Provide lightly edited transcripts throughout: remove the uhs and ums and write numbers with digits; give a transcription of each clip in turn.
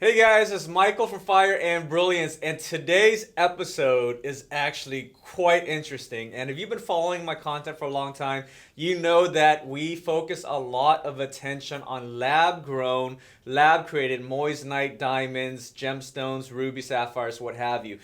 Hey guys, it's Michael from Fire and Brilliance, and today's episode is actually quite interesting. And if you've been following my content for a long time, you know that we focus a lot of attention on lab grown, lab created moissanite diamonds, gemstones, ruby sapphires, what have you.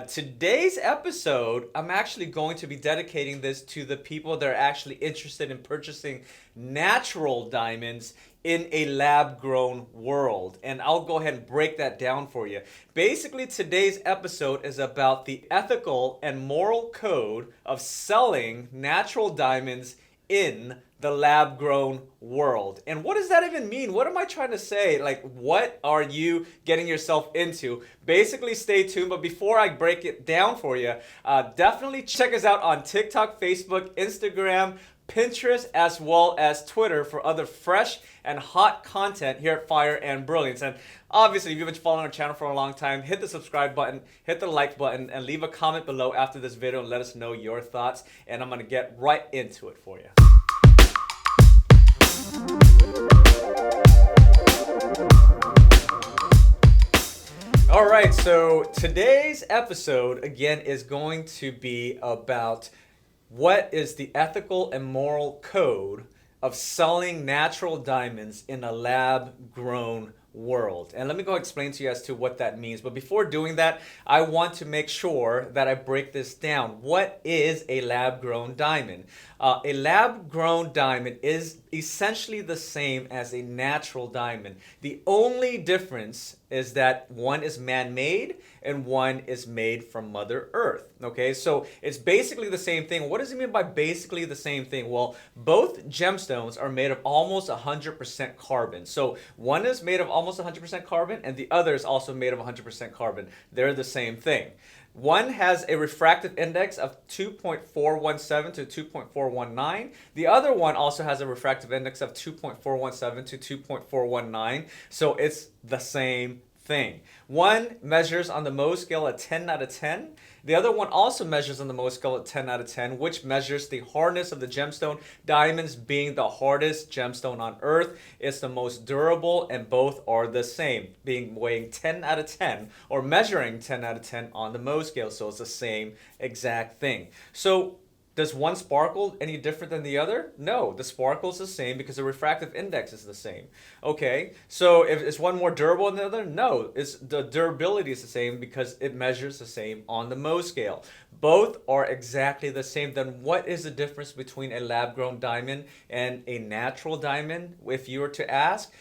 Today's episode, I'm actually going to be dedicating this to the people that are actually interested in purchasing natural diamonds in a lab grown world. And I'll go ahead and break that down for you. Basically, today's episode is about the ethical and moral code of selling natural diamonds in the lab grown world. And what does that even mean? What am I trying to say? Like, what are you getting yourself into? Basically, stay tuned. But before I break it down for you, definitely check us out on TikTok, Facebook, Instagram, Pinterest, as well as Twitter for other fresh and hot content here at Fire and Brilliance. And obviously, if you've been following our channel for a long time, hit the subscribe button, hit the like button, and leave a comment below after this video and let us know your thoughts. And I'm going to get right into it for you. All right, so today's episode, again, is going to be about what is the ethical and moral code of selling natural diamonds in a lab-grown world. And let me go explain to you as to what that means. But before doing that, I want to make sure that I break this down. What is a lab-grown diamond? A lab-grown diamond is essentially the same as a natural diamond. The only difference is that one is man-made and one is made from Mother Earth. Okay, so it's basically the same thing. What does it mean by basically the same thing? Well, both gemstones are made of almost 100% carbon. So one is made of almost 100% carbon and the other is also made of 100% carbon. They're the same thing. One has a refractive index of 2.417 to 2.419. The other one also has a refractive index of 2.417 to 2.419. So it's the same thing. One measures on the Mohs scale at 10 out of 10. The other one also measures on the Mohs scale at 10 out of 10, which measures the hardness of the gemstone. Diamonds being the hardest gemstone on earth. It's the most durable, and both are the same, being weighing 10 out of 10 or measuring 10 out of 10 on the Mohs scale. So it's the same exact thing. So does one sparkle any different than the other? No, the sparkle is the same because the refractive index is the same. Okay, so if is one more durable than the other? No, it's the durability is the same because it measures the same on the Mohs scale. Both are exactly the same. Then what is the difference between a lab-grown diamond and a natural diamond, if you were to ask?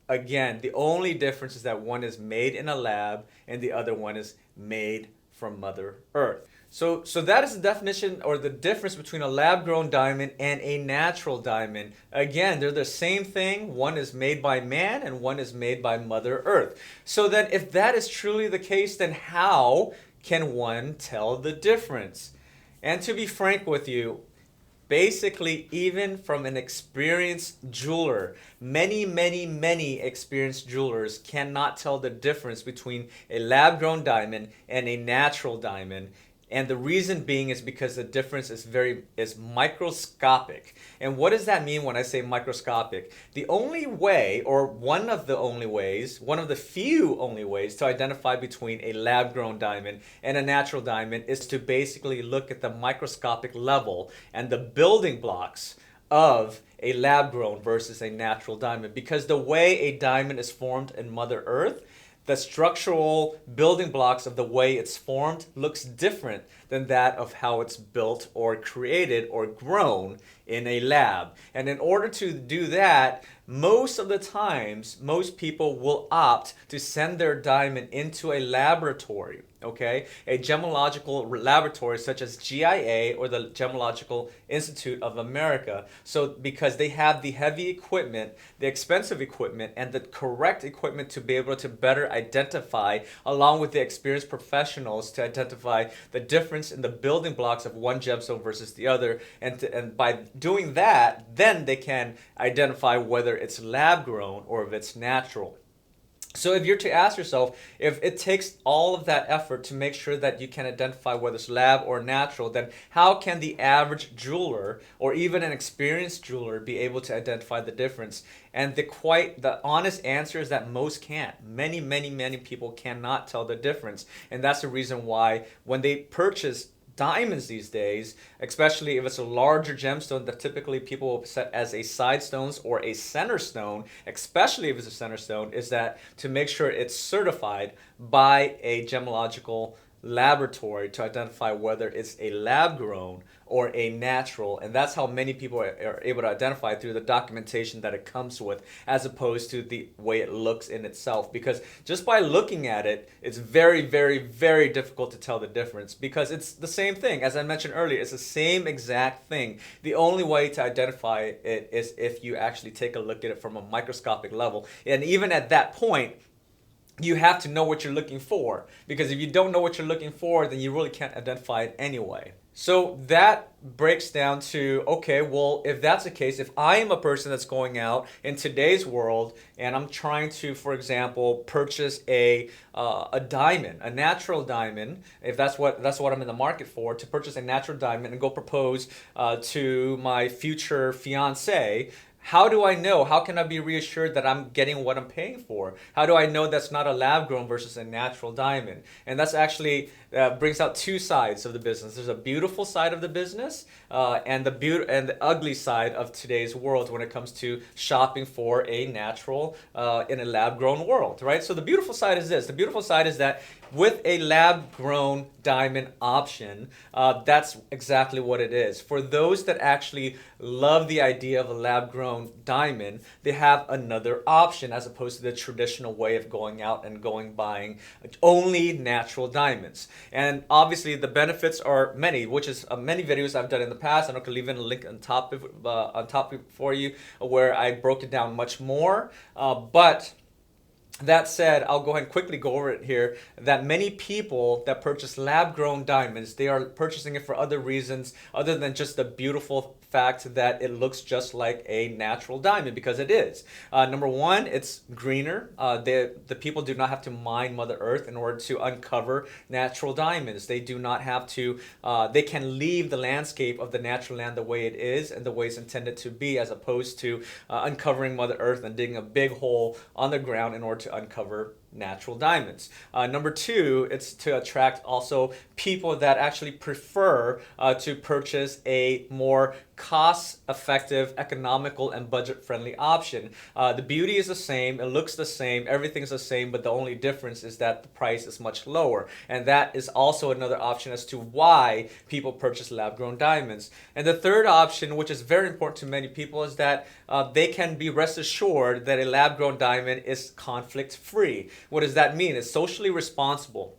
Again, the only difference is that one is made in a lab and the other one is made from Mother Earth. So that is the definition or the difference between a lab-grown diamond and a natural diamond. Again, they're the same thing. One is made by man and one is made by Mother Earth. So then if that is truly the case, then how can one tell the difference? And to be frank with you, basically, even from an experienced jeweler, many experienced jewelers cannot tell the difference between a lab-grown diamond and a natural diamond. And the reason being is because the difference is microscopic. And what does that mean when I say microscopic? The only way, or one of the only ways, one of the few only ways to identify between a lab-grown diamond and a natural diamond is to basically look at the microscopic level and the building blocks of a lab-grown versus a natural diamond. Because the way a diamond is formed in Mother Earth, the structural building blocks of the way it's formed looks different than that of how it's built or created or grown in a lab. And in order to do that, most of the times, most people will opt to send their diamond into a laboratory, okay? A gemological laboratory such as GIA or the Gemological Institute of America. So because they have the heavy equipment, the expensive equipment, and the correct equipment to be able to better identify, along with the experienced professionals to identify the difference in the building blocks of one gemstone versus the other. And by doing that, then they can identify whether it's lab grown or if it's natural. So if you're to ask yourself, if it takes all of that effort to make sure that you can identify whether it's lab or natural, then how can the average jeweler or even an experienced jeweler be able to identify the difference? And the honest answer is that most can't. Many people cannot tell the difference. And that's the reason why when they purchase diamonds these days, especially if it's a larger gemstone that typically people will set as a side stones or a center stone, especially if it's a center stone, is that to make sure it's certified by a gemological laboratory to identify whether it's a lab grown or a natural. And that's how many people are able to identify through the documentation that it comes with, as opposed to the way it looks in itself. Because just by looking at it, it's very difficult to tell the difference, because it's the same thing. As I mentioned earlier, it's the same exact thing. The only way to identify it is if you actually take a look at it from a microscopic level. And even at that point, you have to know what you're looking for, because if you don't know what you're looking for, then you really can't identify it anyway. So that breaks down to, okay, well, if that's the case, if I am a person that's going out in today's world and I'm trying to, for example, purchase a diamond, a natural diamond, if that's what I'm in the market for, to purchase a natural diamond and go propose to my future fiance. How do I know? How can I be reassured that I'm getting what I'm paying for? How do I know that's not a lab grown versus a natural diamond? And that's actually brings out two sides of the business. There's a beautiful side of the business and the ugly side of today's world when it comes to shopping for a natural in a lab grown world, right? So the beautiful side is this. The beautiful side is that with a lab grown diamond option, that's exactly what it is. For those that actually love the idea of a lab grown diamond, they have another option as opposed to the traditional way of going out and buying only natural diamonds. And obviously the benefits are many, which is many videos I've done in the past, and I can leave in a link on top for you where I broke it down much more. But that said, I'll go ahead and quickly go over it here, that many people that purchase lab-grown diamonds, they are purchasing it for other reasons other than just the beautiful fact that it looks just like a natural diamond, because it is. Number one, it's greener. The people do not have to mine Mother Earth in order to uncover natural diamonds. They do not have to, they can leave the landscape of the natural land the way it is and the way it's intended to be, as opposed to uncovering Mother Earth and digging a big hole on the ground in order to uncover natural diamonds. Number two, it's to attract also people that actually prefer to purchase a more cost-effective, economical, and budget-friendly option. The beauty is the same, it looks the same, everything's the same, but the only difference is that the price is much lower. And that is also another option as to why people purchase lab-grown diamonds. And the third option, which is very important to many people, is that they can be rest assured that a lab-grown diamond is conflict-free. What does that mean? It's socially responsible.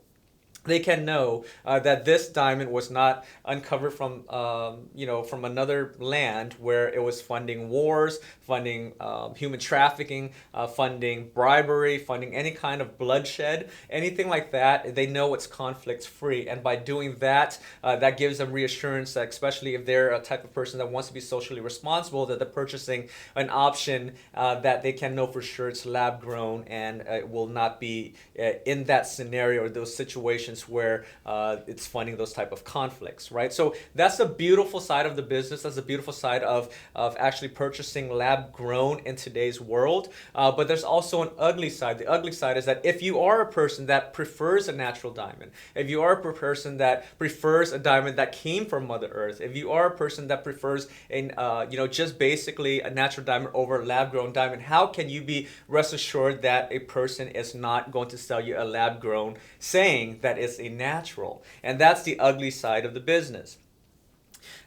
They can know that this diamond was not uncovered from, from another land where it was funding wars, funding human trafficking, funding bribery, funding any kind of bloodshed, anything like that. They know it's conflict free, and by doing that, that gives them reassurance that, especially if they're a type of person that wants to be socially responsible, that they're purchasing an option that they can know for sure it's lab grown and will not be in that scenario or those situations where it's funding those type of conflicts, right? So that's the beautiful side of the business. That's the beautiful side of actually purchasing lab grown in today's world. But there's also an ugly side. The ugly side is that if you are a person that prefers a natural diamond, if you are a person that prefers a diamond that came from Mother Earth, if you are a person that prefers just basically a natural diamond over a lab grown diamond, how can you be rest assured that a person is not going to sell you a lab grown, saying that it's a natural? And that's the ugly side of the business.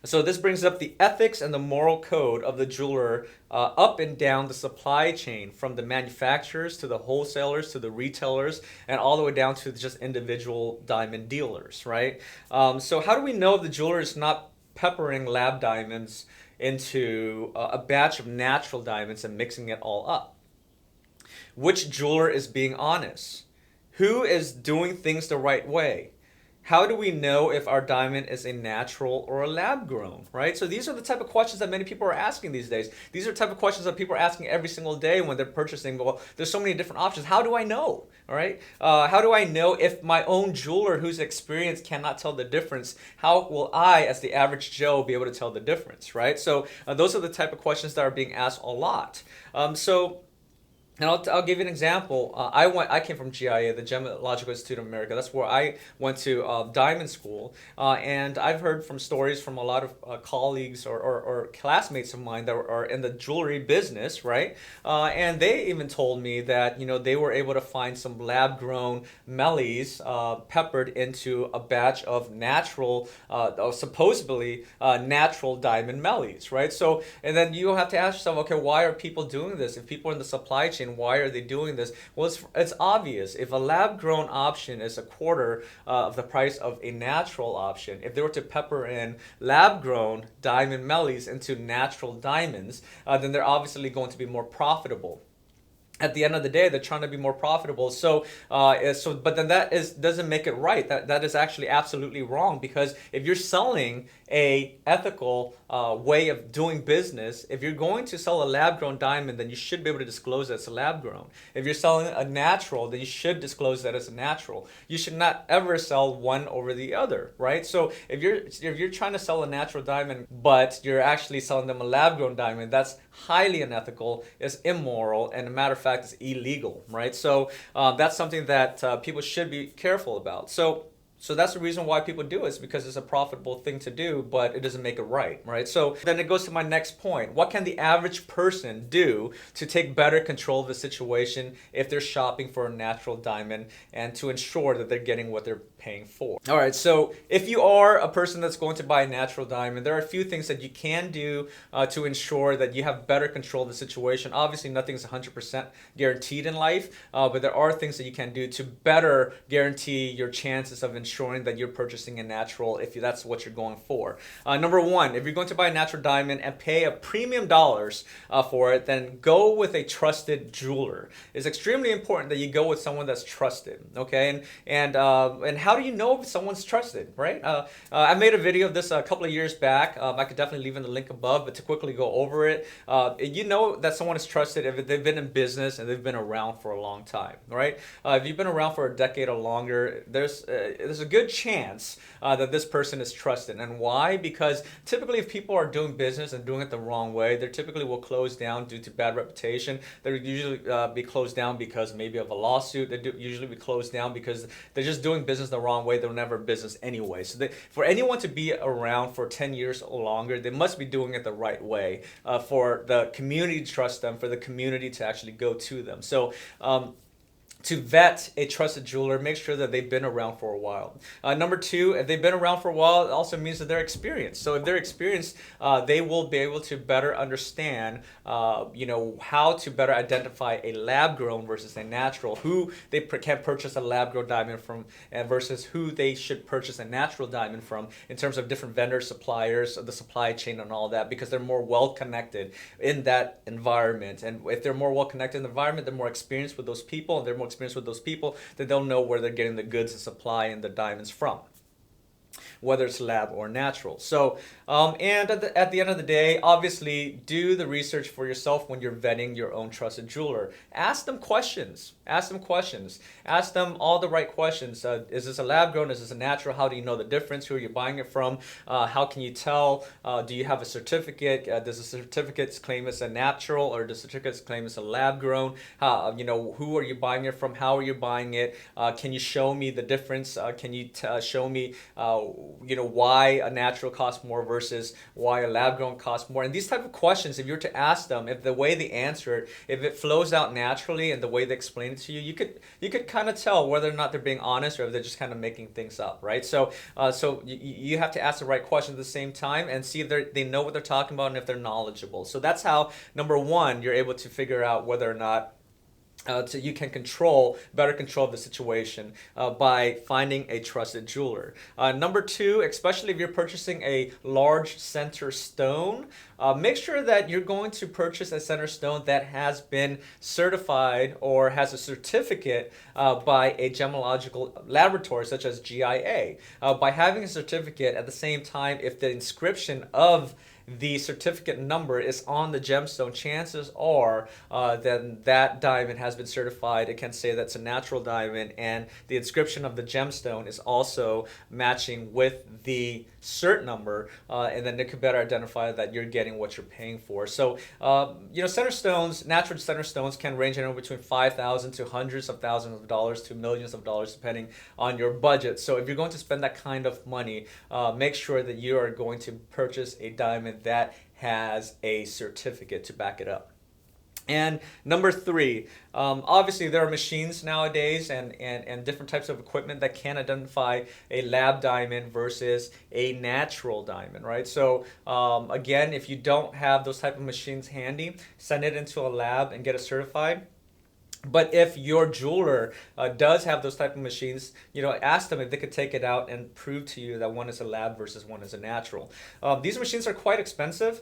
So this brings up the ethics and the moral code of the jeweler up and down the supply chain, from the manufacturers to the wholesalers to the retailers, and all the way down to just individual diamond dealers, right? So how do we know the jeweler is not peppering lab diamonds into a batch of natural diamonds and mixing it all up? Which jeweler is being honest? Who is doing things the right way? How do we know if our diamond is a natural or a lab grown, right? So these are the type of questions that many people are asking these days. These are the type of questions that people are asking every single day when they're purchasing. Well, there's so many different options. How do I know? All right. How do I know if my own jeweler who's experienced cannot tell the difference? How will I, as the average Joe, be able to tell the difference, right? So those are the type of questions that are being asked a lot. So and I'll give you an example. I came from GIA, the Gemological Institute of America. That's where I went to diamond school. And I've heard from stories from a lot of colleagues or classmates of mine that are in the jewelry business, right? And they even told me that, they were able to find some lab-grown mellies peppered into a batch of natural, supposedly natural diamond mellies, right? So, and then you have to ask yourself, okay, why are people doing this? If people are in the supply chain, why are they doing this? Well, it's obvious. If a lab grown option is a quarter of the price of a natural option, if they were to pepper in lab grown diamond mellies into natural diamonds, then they're obviously going to be more profitable. At the end of the day, they're trying to be more profitable. But then doesn't make it right. That is actually absolutely wrong, because if you're selling a ethical way of doing business, if you're going to sell a lab-grown diamond, then you should be able to disclose that it's a lab-grown. If you're selling a natural, then you should disclose that it's a natural. You should not ever sell one over the other, right? So if you're trying to sell a natural diamond, but you're actually selling them a lab-grown diamond, that's highly unethical, it's immoral, and a matter of fact, it's illegal, right? So that's something that people should be careful about. So that's the reason why people do it, is because it's a profitable thing to do, but it doesn't make it right? So then it goes to my next point. What can the average person do to take better control of the situation if they're shopping for a natural diamond, and to ensure that they're getting what they're paying for? All right, so if you are a person that's going to buy a natural diamond, there are a few things that you can do to ensure that you have better control of the situation. Obviously, nothing's 100% guaranteed in life, but there are things that you can do to better guarantee your chances of ensuring that you're purchasing a natural, if that's what you're going for. Number one, if you're going to buy a natural diamond and pay a premium dollars for it, then go with a trusted jeweler. It's extremely important that you go with someone that's trusted, okay? And how do you know if someone's trusted, right? I made a video of this a couple of years back. I could definitely leave in the link above, but to quickly go over it, you know that someone is trusted if they've been in business and they've been around for a long time, right? If you've been around for a decade or longer, there's a good chance that this person is trusted. And why? Because typically if people are doing business and doing it the wrong way, they typically will close down due to bad reputation. They'll usually be closed down because maybe of a lawsuit. Usually be closed down because they're just doing business the wrong way. They'll never business anyway. So for anyone to be around for 10 years or longer, they must be doing it the right way, for the community to trust them, for the community to actually go to them. So to vet a trusted jeweler, make sure that they've been around for a while. Number two, if they've been around for a while, it also means that they're experienced. So if they're experienced, they will be able to better understand, how to better identify a lab-grown versus a natural, who they can purchase a lab-grown diamond from, and versus who they should purchase a natural diamond from, in terms of different vendors, suppliers, the supply chain, and all that, because they're more well-connected in that environment. And if they're more well-connected in the environment, they're more experienced with those people, and they're more experienced with those people, that they'll know where they're getting the goods and supply and the diamonds from, whether it's lab or natural. So, and at the end of the day, obviously, do the research for yourself when you're vetting your own trusted jeweler. Ask them questions. Ask them questions. Ask them all the right questions. Is this a lab grown? Is this a natural? How do you know the difference? Who are you buying it from? How can you tell? Do you have a certificate? Does the certificate claim it's a natural, or does the certificate claim it's a lab grown? Who are you buying it from? How are you buying it? Can you show me the difference? Can you show me why a natural costs more versus why a lab grown costs more? And these type of questions, if you were to ask them, if the way they answer it, if it flows out naturally and the way they explain it to you, you could kind of tell whether or not they're being honest or if they're just kind of making things up, right? So you have to ask the right questions at the same time and see if they know what they're talking about and if they're knowledgeable. So that's how, number one, you're able to figure out whether or not So you can better control the situation by finding a trusted jeweler. Number two, especially if you're purchasing a large center stone, make sure that you're going to purchase a center stone that has been certified or has a certificate by a gemological laboratory such as GIA. By having a certificate at the same time, if the inscription of the certificate number is on the gemstone, chances are then that diamond has been certified. It can say that's a natural diamond, and the inscription of the gemstone is also matching with the cert number, and then it could better identify that you're getting what you're paying for. So, center stones, natural center stones can range anywhere between $5,000 to hundreds of thousands of dollars to millions of dollars, depending on your budget. So, if you're going to spend that kind of money, make sure that you are going to purchase a diamond that has a certificate to back it up. And number three, obviously there are machines nowadays and different types of equipment that can identify a lab diamond versus a natural diamond, right? So again, if you don't have those type of machines handy, send it into a lab and get it certified. But if your jeweler does have those type of machines, ask them if they could take it out and prove to you that one is a lab versus one is a natural. These machines are quite expensive.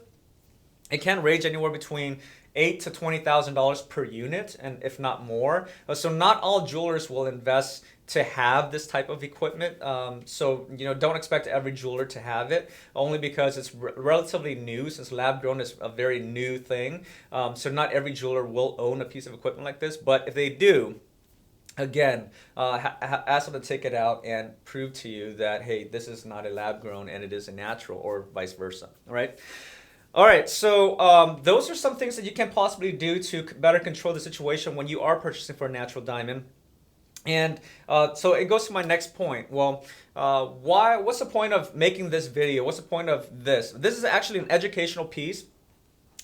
It can range anywhere between $8,000 to $20,000 per unit, and if not more. So not all jewelers will invest to have this type of equipment. So don't expect every jeweler to have it, only because it's relatively new, since lab grown is a very new thing. So not every jeweler will own a piece of equipment like this, but if they do, again, ask them to take it out and prove to you that, hey, this is not a lab grown and it is a natural, or vice versa. All right, so those are some things that you can possibly do to better control the situation when you are purchasing for a natural diamond. And so it goes to my next point. Well, what's the point of making this video? What's the point of this? This is actually an educational piece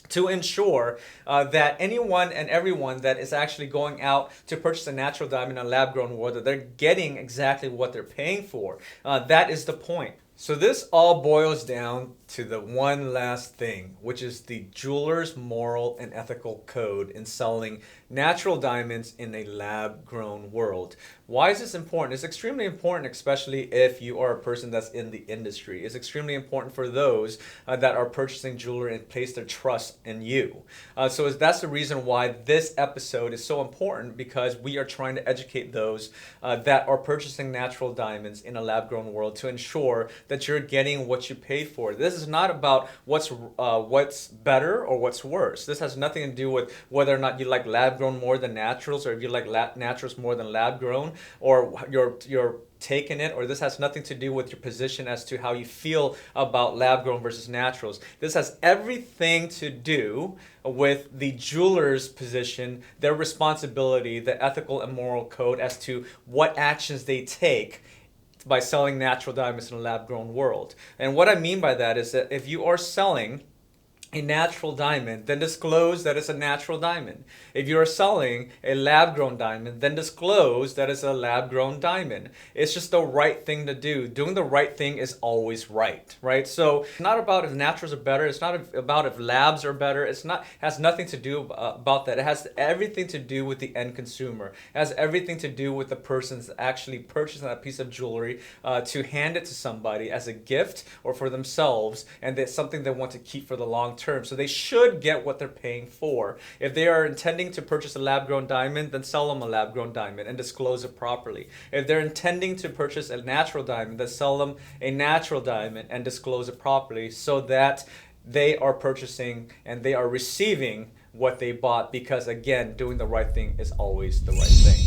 to ensure that anyone and everyone that is actually going out to purchase a natural diamond in a lab-grown world, that they're getting exactly what they're paying for. That is the point. So this all boils down to the one last thing, which is the jeweler's moral and ethical code in selling natural diamonds in a lab-grown world. Why is this important? It's extremely important, especially if you are a person that's in the industry. It's extremely important for those that are purchasing jewelry and place their trust in you. So that's the reason why this episode is so important, because we are trying to educate those that are purchasing natural diamonds in a lab-grown world to ensure that you're getting what you paid for. This is not about what's better or what's worse. This has nothing to do with whether or not you like lab-grown more than naturals, or if you like naturals more than lab-grown, or you're taking it, or this has nothing to do with your position as to how you feel about lab-grown versus naturals. This has everything to do with the jeweler's position, their responsibility, the ethical and moral code as to what actions they take by selling natural diamonds in a lab-grown world. And what I mean by that is that if you are selling a natural diamond, then disclose that it's a natural diamond. If you're selling a lab-grown diamond, then disclose that it's a lab-grown diamond. It's just the right thing to do. Doing the right thing is always right? So it's not about if naturals are better. It's not about if labs are better. Has nothing to do about that. It has everything to do with the end consumer. It has everything to do with the person's actually purchasing that piece of jewelry to hand it to somebody as a gift or for themselves, and it's something they want to keep for the long term. So they should get what they're paying for. If they are intending to purchase a lab-grown diamond, then sell them a lab-grown diamond and disclose it properly. If they're intending to purchase a natural diamond, then sell them a natural diamond and disclose it properly, so that they are purchasing and they are receiving what they bought, because again, doing the right thing is always the right thing.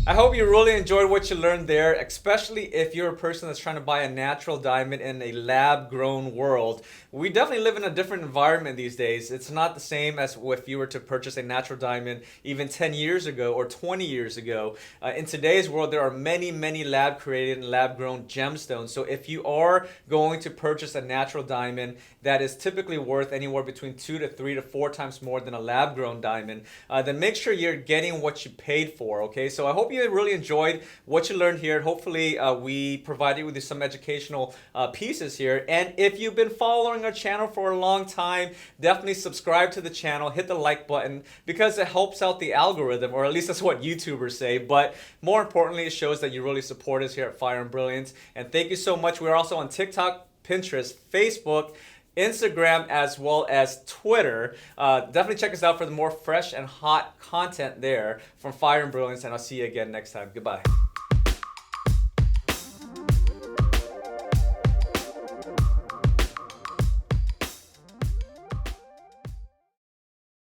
I hope you really enjoyed what you learned there, especially if you're a person that's trying to buy a natural diamond in a lab-grown world. We definitely live in a different environment these days. It's not the same as if you were to purchase a natural diamond even 10 years ago or 20 years ago. In today's world, there are many, many lab-created and lab-grown gemstones. So if you are going to purchase a natural diamond that is typically worth anywhere between 2 to 3 to 4 times more than a lab-grown diamond, then make sure you're getting what you paid for, okay? So I hope you you really enjoyed what you learned here. Hopefully we provided you with some educational pieces here. And if you've been following our channel for a long time, definitely subscribe to the channel, hit the like button, because it helps out the algorithm, or at least that's what YouTubers say. But more importantly, it shows that you really support us here at Fire and Brilliance. And thank you so much. We're also on TikTok, Pinterest, Facebook, Instagram, as well as Twitter. Definitely check us out for the more fresh and hot content there from Fire and Brilliance, and I'll see you again next time. Goodbye.